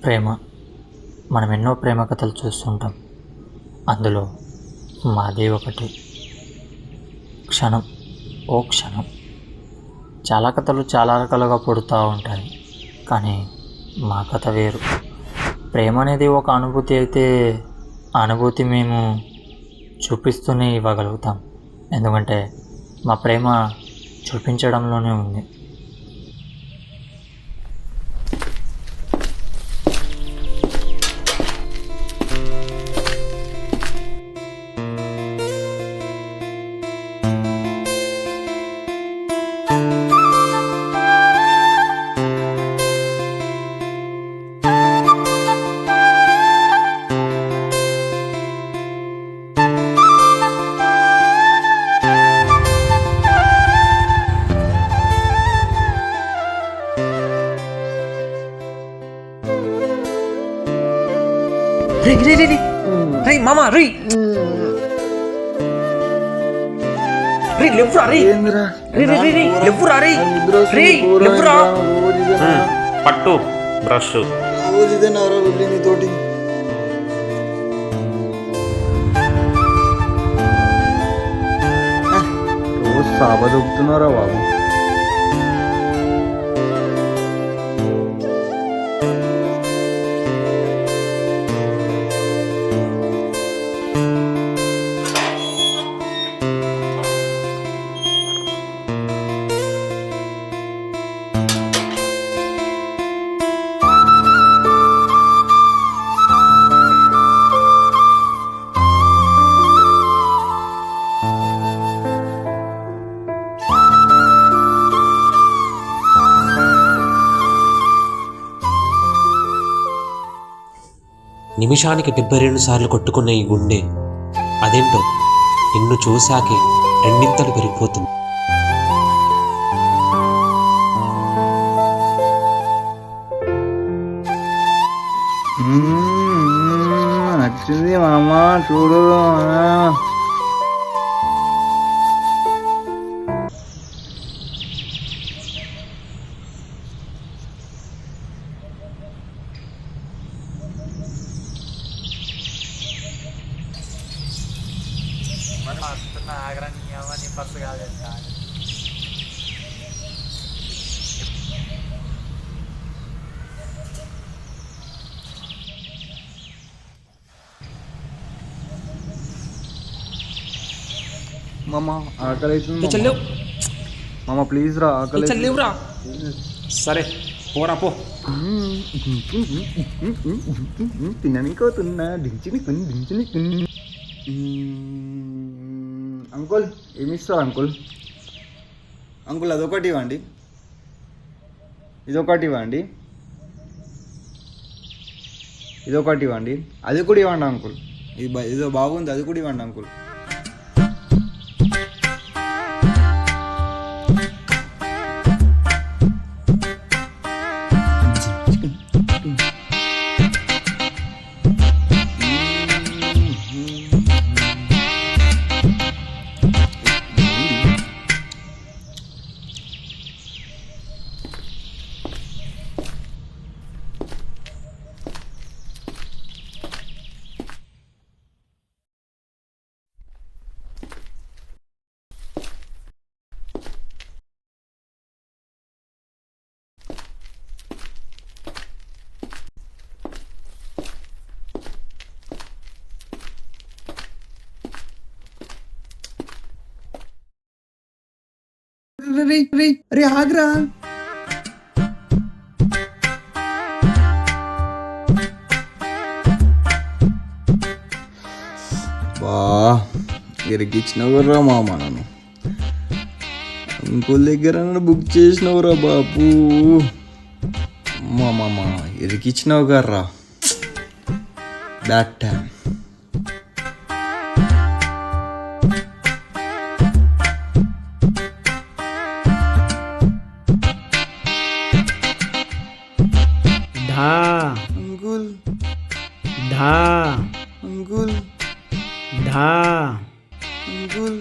ప్రేమ. మనం ఎన్నో ప్రేమ కథలు చూస్తుంటాం. అందులో మాది ఒకటి. క్షణం, ఓ క్షణం. చాలా కథలు చాలా రకాలుగా పుడుతూ ఉంటాయి, కానీ మా కథ వేరు. ప్రేమ అనేది ఒక అనుభూతి అయితే ఆ అనుభూతి మేము చూపిస్తూనే ఇవ్వగలుగుతాం. ఎందుకంటే మా ప్రేమ చూపించడంలోనే ఉంది. రే మామా రే రే లేవురా రే రే రే రే లేవురా రే రే లేవురా. పట్టు బ్రష్ రోజు ఇదేనారా వెళ్ళి నీతోటి. రోజు సాబా దొక్కుతున్నారా బాబు? నిమిషానికి 72 సార్లు కొట్టుకున్న ఈ గుండె అదేంటో నిన్ను చూశాకే రెండింతలు పెరిగిపోతుంది. నచ్చింది మామ, చూడు. మామ ఆకలి అవుతుంది. చెల్లేవు మామ ప్లీజ్ రా, ఆకలి చెల్లేవురా. సరే పోరా పో. తిననికోతున్నా దించిని అంకుల్ ఏమిస్తావు అంకుల్? అంకుల్ అదొకటి ఇవ్వండి, ఇదొకటి ఇవ్వండి, ఇదొకటి ఇవ్వండి, అది కూడా ఇవ్వండి అంకుల్. ఇదో బాగుంది, అది కూడా ఇవ్వండి అంకుల్. రే ఆగ్రా. బా ఎరికిచ్చినవురా మామ, నన్ను అంకుల్ దగ్గర నన్ను బుక్ చేసినవురా బాబు. మామ ఎరికిచ్చినావు కర్రా, bad time. Uncle uncle uncle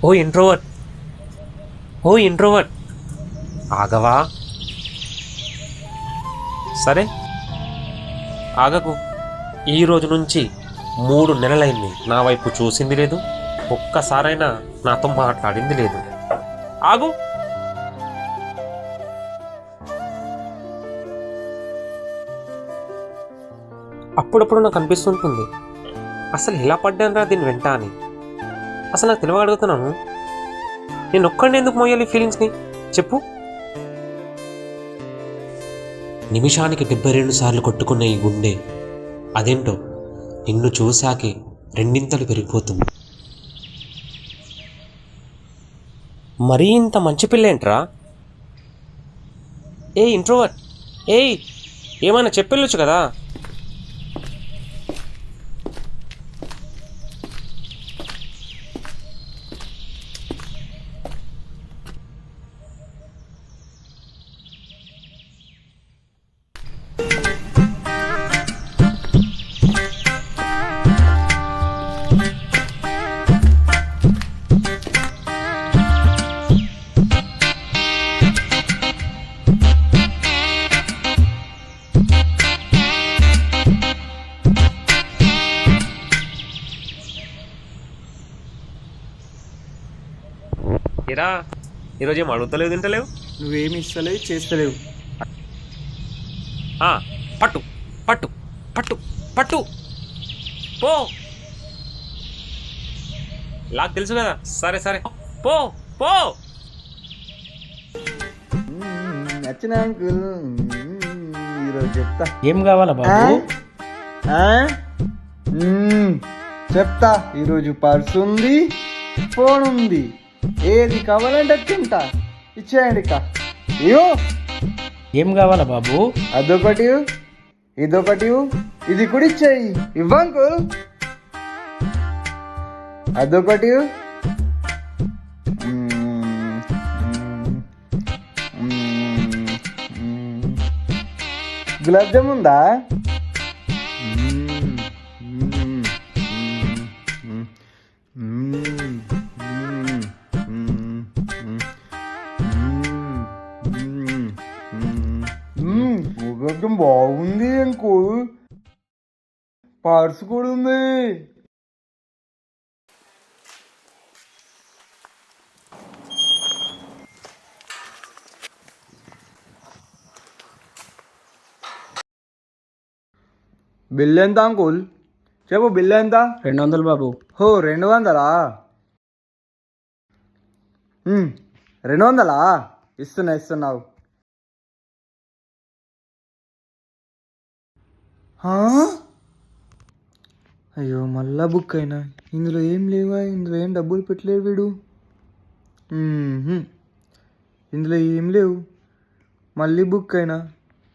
oh introvert, ఆగవా? సరే ఆగకు. ఈ రోజు నుంచి 3 నెలలైంది నా వైపు చూసింది లేదు, ఒక్కసారైనా నాతో మాట్లాడింది లేదు. ఆగు. అప్పుడప్పుడు నాకు అనిపిస్తుంటుంది, అసలు ఎలా పడ్డాను రా దీని వెంట అని. అసలు నాకు తెలివ అడుగుతున్నాను, నేను ఒక్కడిని ఎందుకు మోయాలి ఫీలింగ్స్ని చెప్పు. నిమిషానికి 72 సార్లు కొట్టుకున్న ఈ గుండె అదేంటో నిన్ను చూశాకే రెండింతలు పెరిగిపోతుంది. మరీ ఇంత మంచి పిల్లేంట్రా? ఏ ఇంట్రోవర్ట్, ఏయ్ ఏమైనా చెప్పెళ్ళొచ్చు కదా. ఇరా ఈరోజు ఏం అడుగుతలేవు, తింటలేవు. నువ్వేమి ఇస్తలేవు, చేస్తలేవు. పట్టు పట్టు పట్టు పట్టు పో. లాక్ తెలుసు కదా. సరే సరే పో పో. నచ్చిన అంకుల్ ఈరోజు చెప్తా. ఏం కావాలా బాబు? చెప్తా. ఈరోజు పర్స్ ఉంది, ఫోన్ ఉంది, ఏది కావాలంటే తింటా. ఇచ్చేయండి ఇక. ఇయో ఏం కావాలా బాబు? అదొకటి, ఇదొకటి, ఇది కూడా ఇచ్చేయి. ఇవ్వంకు. అదొకటి, గులాబ్ జామ్ ఉందా? గులాబ్ జామ్ బాగుంది అంకుల్. పార్స్ కూడా ఉంది. బిల్ ఎంత అంకుల్? చెప్పు బిల్ ఎంత? 200 బాబు. హో 200? 200? ఇస్తున్నావు. అయ్యో మళ్ళా బుక్ అయినా. ఇందులో ఏం లేవా? ఇందులో ఏం డబ్బులు పెట్టలేడు వీడు. ఇందులో ఏం లేవు. మళ్ళీ బుక్ అయినా.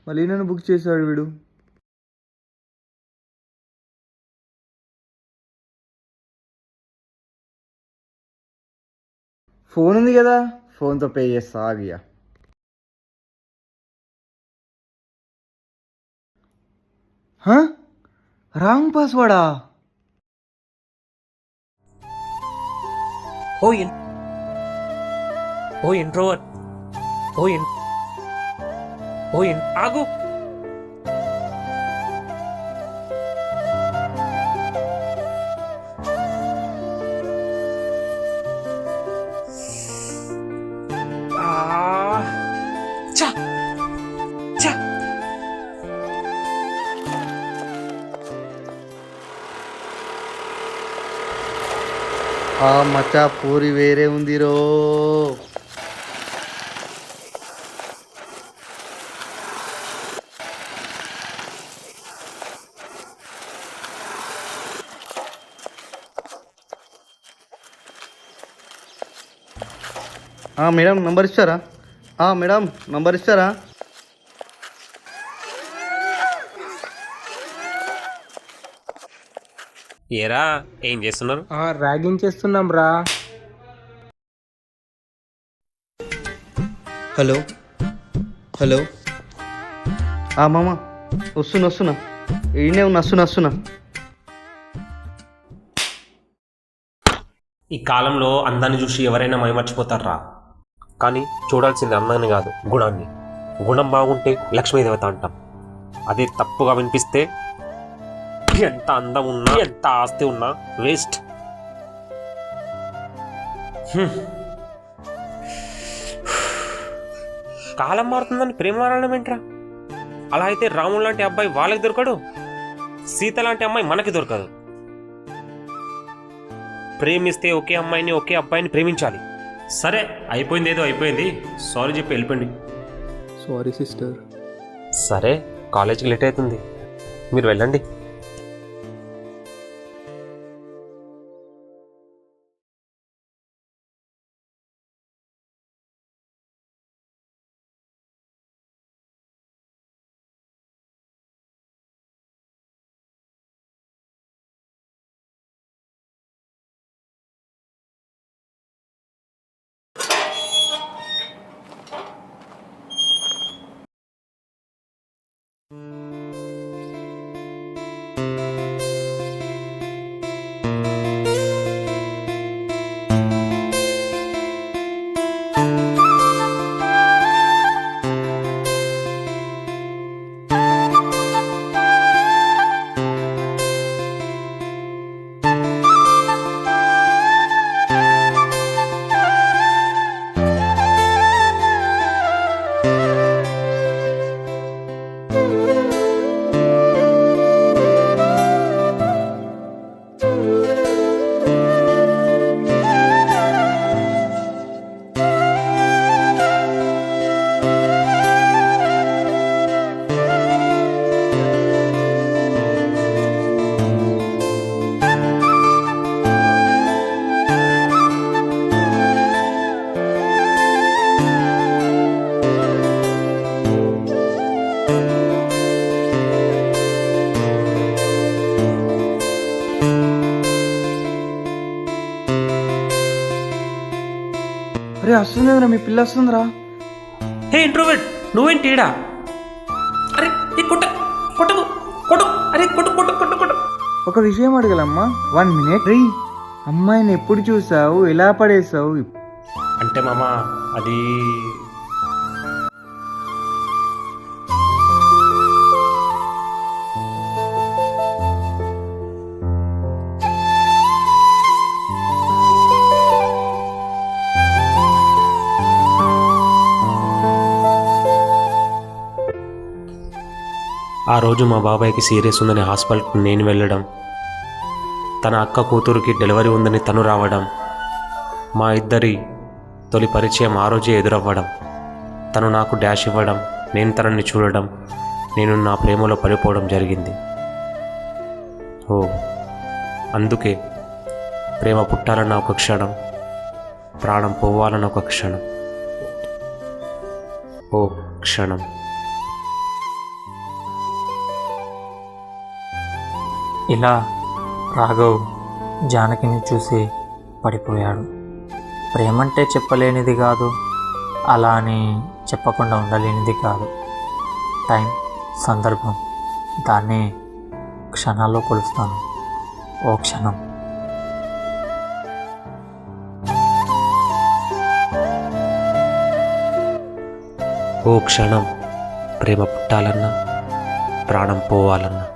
మళ్ళీ నన్ను బుక్ చేశాడు వీడు. ఫోన్ ఉంది కదా, ఫోన్తో పే చేస్తా. ఆగియా. రాంగ్ పాస్వర్డా? ఓ ఇంట్రోవర్ట్, ఆగు. మచ్చా పూరి వేరే ఉందిరో. మేడం నంబర్ ఇస్తారా? మేడం నంబర్ ఇస్తారా? ఏరా ఏం చేస్తున్నారు? ర్యాగింగ్ చేస్తున్నాం రా. హలో మామ వస్తున్నా. ఈయనే వస్తున్నా. ఈ కాలంలో అందాన్ని చూసి ఎవరైనా మైమర్చిపోతారా? కానీ చూడాల్సింది అందాన్ని కాదు, గుణాన్ని. గుణం బాగుంటే లక్ష్మీదేవత అంటాం. అదే తప్పుగా వినిపిస్తే ఎంత అందం ఉన్నా, ఎంత ఆస్తి ఉన్నా వేస్ట్. కాలం మారుతుందని ప్రేమ మారడం ఏంట్రా? అలా అయితే రాముడు లాంటి అబ్బాయి వాళ్ళకి దొరకడు, సీత లాంటి అమ్మాయి మనకి దొరకదు. ప్రేమిస్తే ఒకే అమ్మాయిని ఒకే అబ్బాయిని ప్రేమించాలి. సరే, అయిపోయింది ఏదో అయిపోయింది. సారీ చెప్పి వెళ్ళిపోండి. Sorry sister. సరే, కాలేజీకి లేట్ అవుతుంది, మీరు వెళ్ళండి. అరే వస్తుందిరా, మీ పిల్ల వస్తుందిరా. హే ఇంట్రోవర్ట్, నువ్వేంటి ఈడ? అరే కొట్ట కొట్టకు కొట్టు, అరే కొట్టు కొట్టు కొట్టు కొట్టు. ఒక విషయం అడగలమ్మా, 1 minute. రీ, అమ్మాయిని ఎప్పుడు చూసావు, ఎలా పడేసావు? అంటే మామ అది ఆ రోజు మా బాబాయ్కి సీరియస్ ఉందని హాస్పిటల్కి నేను వెళ్ళడం, తన అక్క కూతురికి డెలివరీ ఉందని తను రావడం, మా ఇద్దరి తొలి పరిచయం ఆ రోజే ఎదురవ్వడం, తను నాకు డాష్ ఇవ్వడం, నేను తనని చూడడం, నేను నా ప్రేమలో పడిపోవడం జరిగింది. ఓ అందుకే ప్రేమ పుట్టాలన్న ఒక క్షణం, ప్రాణం పోవాలన్న ఒక క్షణం. ఓ క్షణం. ఇలా రాఘవ్ జానకిని చూసి పడిపోయాడు. ప్రేమంటే చెప్పలేనిది కాదు, అలా అని చెప్పకుండా ఉండలేనిది కాదు. టైం, సందర్భం, దాన్ని క్షణాల్లో కొలుస్తాను. ఓ క్షణం. ఓ క్షణం ప్రేమ పుట్టాలన్నా, ప్రాణం పోవాలన్నా.